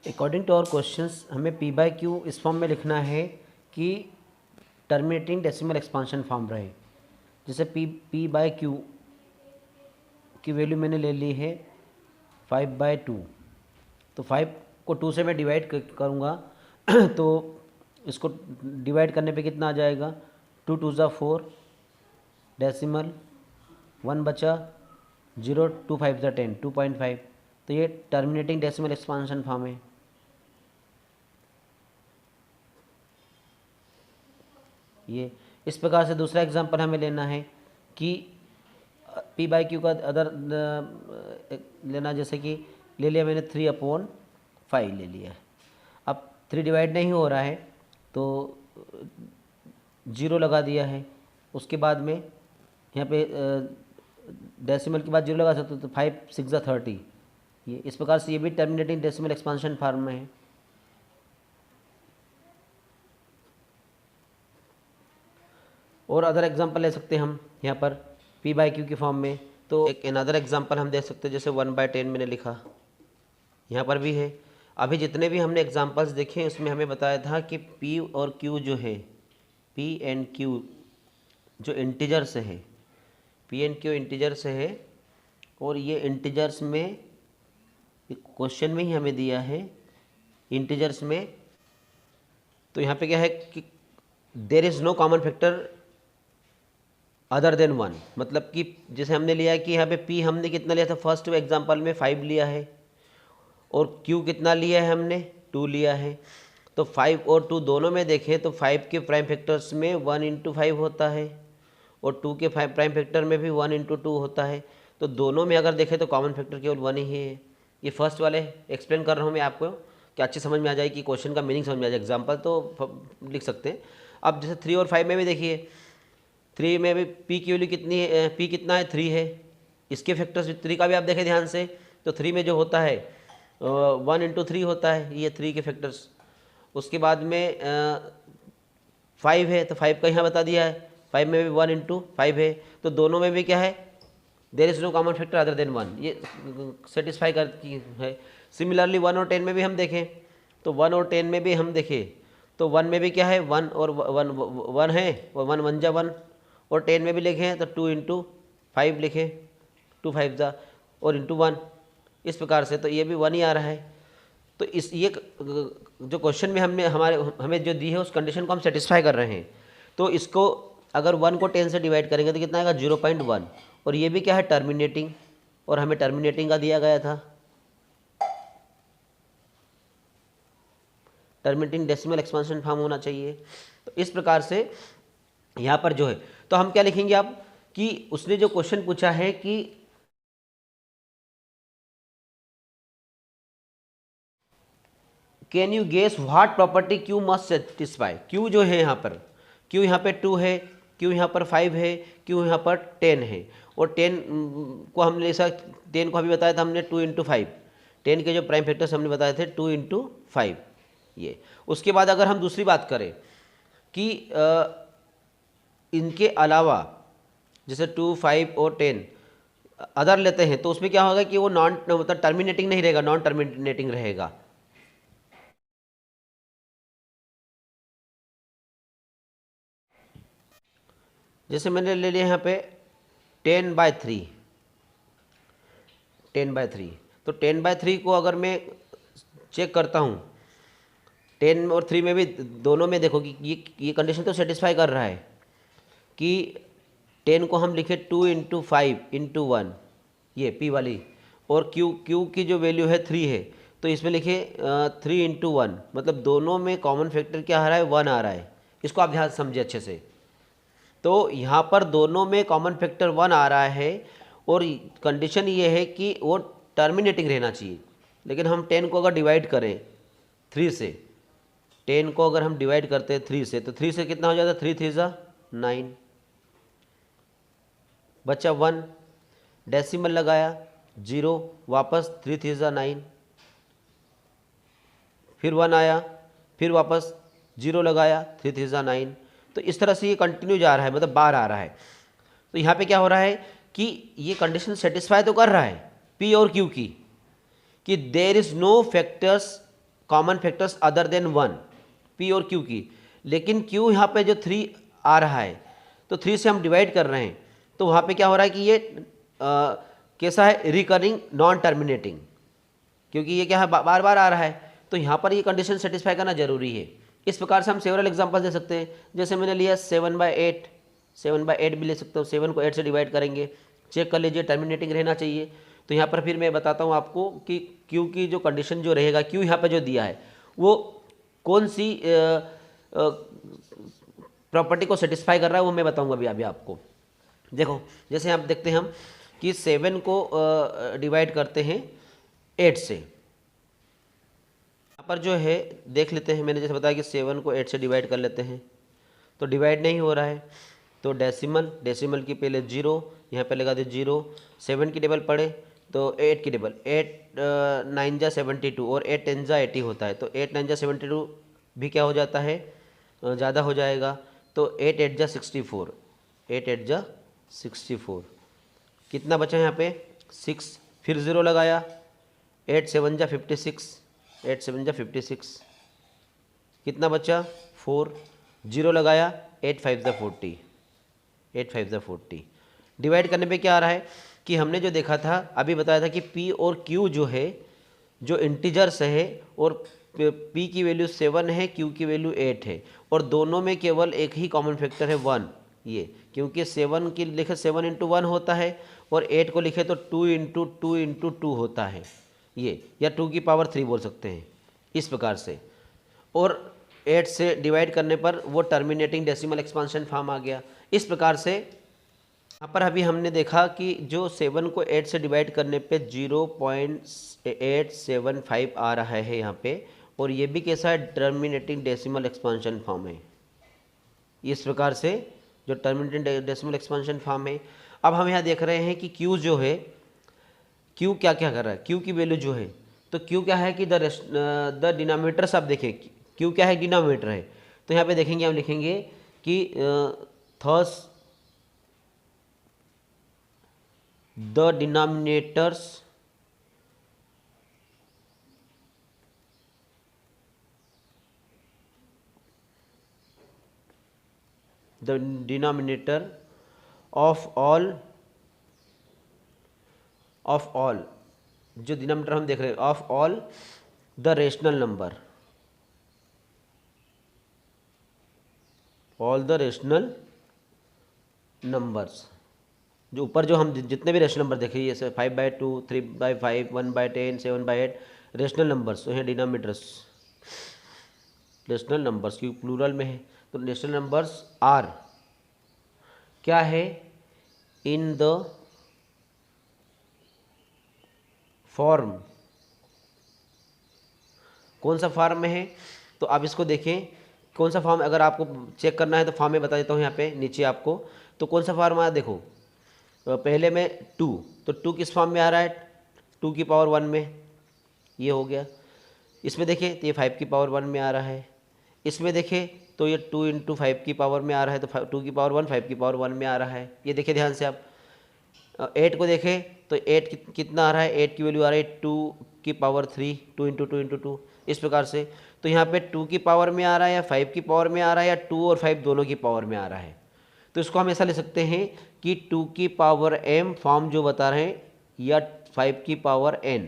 According to our questions हमें P by Q इस form में लिखना है कि टर्मिनेटिंग डेसिमल एक्सपांशन फॉर्म रहे। जैसे पी बाई क्यू की वैल्यू मैंने ले ली है 5/2, तो 5 को 2 से मैं डिवाइड करूँगा तो इसको डिवाइड करने पे कितना आ जाएगा, 2 2 ज़ा 4 डेसिमल 1 बचा 0, 2 5 ज़ा 10 2.5। तो ये टर्मिनेटिंग डेसिमल एक्सपांशन फॉर्म है। ये इस प्रकार से दूसरा एग्जांपल हमें लेना है कि पी बाई क्यू का अदर लेना, जैसे कि ले लिया मैंने 3/5 ले लिया है। अब 3 डिवाइड नहीं हो रहा है तो 0 लगा दिया है। उसके बाद में यहाँ पे डेसिमल के बाद 0 लगा सकते हो, तो 5 6 ज़ा 30। ये इस प्रकार से ये भी टर्मिनेटिंग डेसिमल एक्सपांशन फॉर्म में है। और अदर एग्जांपल ले सकते हैं हम यहाँ पर पी बाई क्यू की फॉर्म में। तो एक अनदर एग्जांपल हम देख सकते हैं, जैसे 1/10 मैंने लिखा, यहाँ पर भी है। अभी जितने भी हमने एग्जांपल्स देखे उसमें हमें बताया था कि पी और क्यू जो है, पी एंड क्यू जो इंटीजर से है, पी एंड क्यू इंटीजर से है, और ये इंटीजर्स में क्वेश्चन में ही हमें दिया है इंटीजर्स में। तो यहाँ पे क्या है कि there is no common factor other than 1, मतलब कि जैसे हमने लिया है कि यहाँ पे p हमने कितना लिया था, फर्स्ट एग्जांपल में 5 लिया है, और q कितना लिया है हमने, 2 लिया है। तो 5 और 2 दोनों में देखें तो 5 के प्राइम फैक्टर्स में 1 × 5 होता है, और 2 के प्राइम फैक्टर में भी 1 × 2 होता है। तो दोनों में अगर देखें तो कॉमन फैक्टर केवल 1 ही है। ये फर्स्ट वाले एक्सप्लेन कर रहा हूँ मैं आपको कि अच्छी समझ में आ जाए, कि क्वेश्चन का मीनिंग समझ में आ जाए। एग्जाम्पल तो लिख सकते हैं। अब जैसे 3 और 5 में भी देखिए, 3 में भी p की वैल्यू कितनी है, p कितना है, 3 है। इसके फैक्टर्स 3 का भी आप देखें ध्यान से, तो 3 में जो होता है 1 × 3 होता है, ये 3 के फैक्टर्स। उसके बाद में 5 है, तो 5 का यहाँ बता दिया है, 5 में भी 1 × 5 है। तो दोनों में भी क्या है, there is no common factor other than 1, ये सेटिस्फाई करती है। सिमिलरली 1 और 10 में भी हम देखें, तो 1 और 10 में भी हम देखें तो 1 में भी क्या है, 1 और 1 है, और 1 1 जा 1, और 10 में भी लिखें तो 2 × 5 लिखें, 2 5 ज़ा, और × 1, इस प्रकार से। तो ये भी 1 ही आ रहा है। तो इस ये जो क्वेश्चन में हमें जो दी है उस कंडीशन को हम सेटिस्फाई कर रहे हैं। तो इसको अगर 1 को 10 से डिवाइड करेंगे तो कितना आएगा, 0.1। और ये भी क्या है, टर्मिनेटिंग, और हमें टर्मिनेटिंग का दिया गया था, टर्मिनेटिंग डेसिमल एक्सपांशन फॉर्म होना चाहिए। तो इस प्रकार से यहाँ पर जो है, तो हम क्या लिखेंगे अब कि उसने जो क्वेश्चन पूछा है कि can you guess what property Q must satisfy. Q जो है यहाँ पर, क्यू यहाँ पे 2 है, क्यू यहाँ पर 5 है, क्यू यहाँ पर 10 है, और 10 को हमने ऐसा 10 को अभी बताया था हमने 2 × 5, 10 के जो प्राइम फैक्टर्स हमने बताए थे 2 × 5 ये। उसके बाद अगर हम दूसरी बात करें कि इनके अलावा जैसे 2 5 और 10 अदर लेते हैं, तो उसमें क्या होगा कि वो मतलब टर्मिनेटिंग नहीं रहेगा, नॉन टर्मिनेटिंग रहेगा। जैसे मैंने ले लिया यहाँ पे 10/3, 10/3। तो 10/3 को अगर मैं चेक करता हूँ, 10 और 3 में भी दोनों में देखो कि ये कंडीशन तो सेटिस्फाई कर रहा है कि 10 को हम लिखे 2 × 5 × 1, ये p वाली, और q की जो वैल्यू है 3 है, तो इसमें लिखे 3 × 1, मतलब दोनों में कॉमन फैक्टर क्या आ रहा है, 1 आ रहा है। इसको आप ध्यान समझे अच्छे से। तो यहाँ पर दोनों में कॉमन फैक्टर 1 आ रहा है, और कंडीशन ये है कि वो टर्मिनेटिंग रहना चाहिए। लेकिन हम 10 को अगर डिवाइड करें 3 से, 10 को अगर हम डिवाइड करते हैं 3 से, तो 3 से कितना हो जाता है, 3 3 ज़ा 9, बचा 1, डेसिमल लगाया 0, वापस 3 3 ज़ा 9, फिर 1 आया, फिर वापस 0 लगाया 3 3 ज़ा 9। तो इस तरह से ये कंटिन्यू जा रहा है, मतलब बार आ रहा है। तो यहाँ पे क्या हो रहा है कि ये कंडीशन सेटिस्फाई तो कर रहा है पी और क्यू की, कि there is no factors common factors other than 1, P और क्यू की। लेकिन क्यू यहाँ पे जो 3 आ रहा है, तो 3 से हम डिवाइड कर रहे हैं, तो वहाँ पे क्या हो रहा है कि ये कैसा है, रिकरिंग नॉन टर्मिनेटिंग, क्योंकि ये क्या है बार बार आ रहा है, तो यहाँ पर ये कंडीशन सेटिस्फाई करना जरूरी है। इस प्रकार से हम सेवरल एग्जांपल दे सकते हैं। जैसे मैंने लिया 7/8, 7/8 भी ले सकता हूँ। 7 को 8 से डिवाइड करेंगे, चेक कर लीजिए टर्मिनेटिंग रहना चाहिए। तो यहाँ पर फिर मैं बताता हूँ आपको कि क्यू की जो कंडीशन जो रहेगा, क्यू यहाँ पर जो दिया है वो कौन सी प्रॉपर्टी को सेटिस्फाई कर रहा है, वो मैं बताऊँगा अभी आपको। देखो जैसे आप देखते हैं हम कि 7 को डिवाइड करते हैं 8 से। यहाँ पर जो है देख लेते हैं, मैंने जैसे बताया कि 7 को 8 से डिवाइड कर लेते हैं, तो डिवाइड नहीं हो रहा है, तो डेसिमल की पहले 0, यहाँ पे लगा दे 0। 7 की टेबल पढ़े तो 8 की टेबल, 8 9 जा 72 और 8 10 जा 80 होता है, तो 8 9 जा 72 भी क्या हो जाता है, ज़्यादा हो जाएगा, तो 8 8 जा 64, 8 8 जा 64, कितना बचा यहाँ पे 6, फिर 0 लगाया, 8 7 जा 56, 8 7 जा 56, कितना बचा 4, 0 लगाया, 8 5 जा 40, 8 5 जा 40। डिवाइड करने पे क्या आ रहा है कि हमने जो देखा था अभी बताया था कि P और Q जो है, जो इंटीजर्स है, और P की वैल्यू 7 है, Q की वैल्यू 8 है, और दोनों में केवल एक ही कॉमन फैक्टर है 1, ये क्योंकि 7 की लिखे 7 × 1 होता है, और 8 को लिखे तो 2 × 2 × 2 होता है ये, या 2 की पावर 3 बोल सकते हैं इस प्रकार से। और 8 से डिवाइड करने पर वो टर्मिनेटिंग डेसिमल एक्सपांशन फॉर्म आ गया। इस प्रकार से यहाँ पर अभी हमने देखा कि जो 7 को 8 से डिवाइड करने पे 0.875 आ रहा है यहाँ पे, और ये भी कैसा है, टर्मिनेटिंग डेसिमल एक्सपांशन फॉर्म है। इस प्रकार से जो टर्मिनेटिंग डेसिमल एक्सपांशन फॉर्म है। अब हम यहाँ देख रहे हैं कि Q जो है, Q क्या क्या कर रहा है, Q की वैल्यू जो है, तो Q क्या है कि द डिनोमिनेटर्स, आप देखें Q क्या है, डिनोमिनेटर है, तो यहाँ पे देखेंगे हम लिखेंगे कि thus the denominators of all जो डिनोमिनेटर हम देख रहे हैं, of all the rational number, all the rational numbers, जो ऊपर जो हम जितने भी रेशनल नंबर देखे, जैसे 5/2, 3/5, 1/10, 7/8 रेशनल नंबर्स, तो हैं डिनोमिनेटर्स रेशनल नंबर्स, क्योंकि प्लूरल में है, तो रेशनल नंबर्स आर क्या है, इन द फॉर्म, कौन सा फॉर्म में है, तो आप इसको देखें कौन सा फॉर्म, अगर आपको चेक करना है तो फॉर्म में बता देता हूँ यहाँ पे नीचे आपको, तो कौन सा फॉर्म आया देखो, पहले में 2, तो 2 किस फॉर्म में आ रहा है, 2 की पावर 1 में, ये हो गया। इसमें देखें तो ये 5 की पावर 1 में आ रहा है, इसमें देखें तो ये 2 × 5 की पावर में आ रहा है, तो 2 की पावर 1 5 की पावर 1 में आ रहा है, ये देखिए ध्यान से आप। 8 को देखें तो 8 कितना आ रहा है, 8 की वैल्यू आ रही है 2 की पावर 3, 2 × 2 × 2, इस प्रकार से। तो यहाँ पे 2 की पावर में आ रहा है, या 5 की पावर में आ रहा है, या 2 और 5 दोनों की पावर में आ रहा है, तो इसको हम ऐसा ले सकते हैं कि 2 की पावर m फॉर्म जो बता रहे हैं, या 5 की पावर n,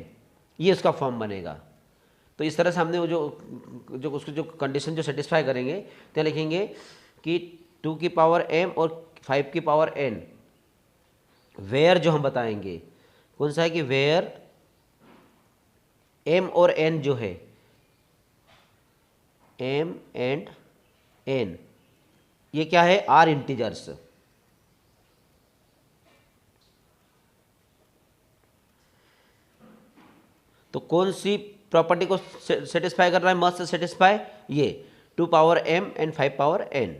ये इसका फॉर्म बनेगा। तो इस तरह से हमने वो जो उसको जो कंडीशन जो सेटिस्फाई करेंगे, तो लिखेंगे कि 2 की पावर m और 5 की पावर n, वेयर जो हम बताएंगे कौन सा है कि वेयर m और n जो है, m एंड n, ये क्या है, आर इंटीजर्स। तो कौन सी प्रॉपर्टी को सेटिस्फाई कर रहा है, मस्ट सेटिस्फाई ये 2 power m and 5 power n।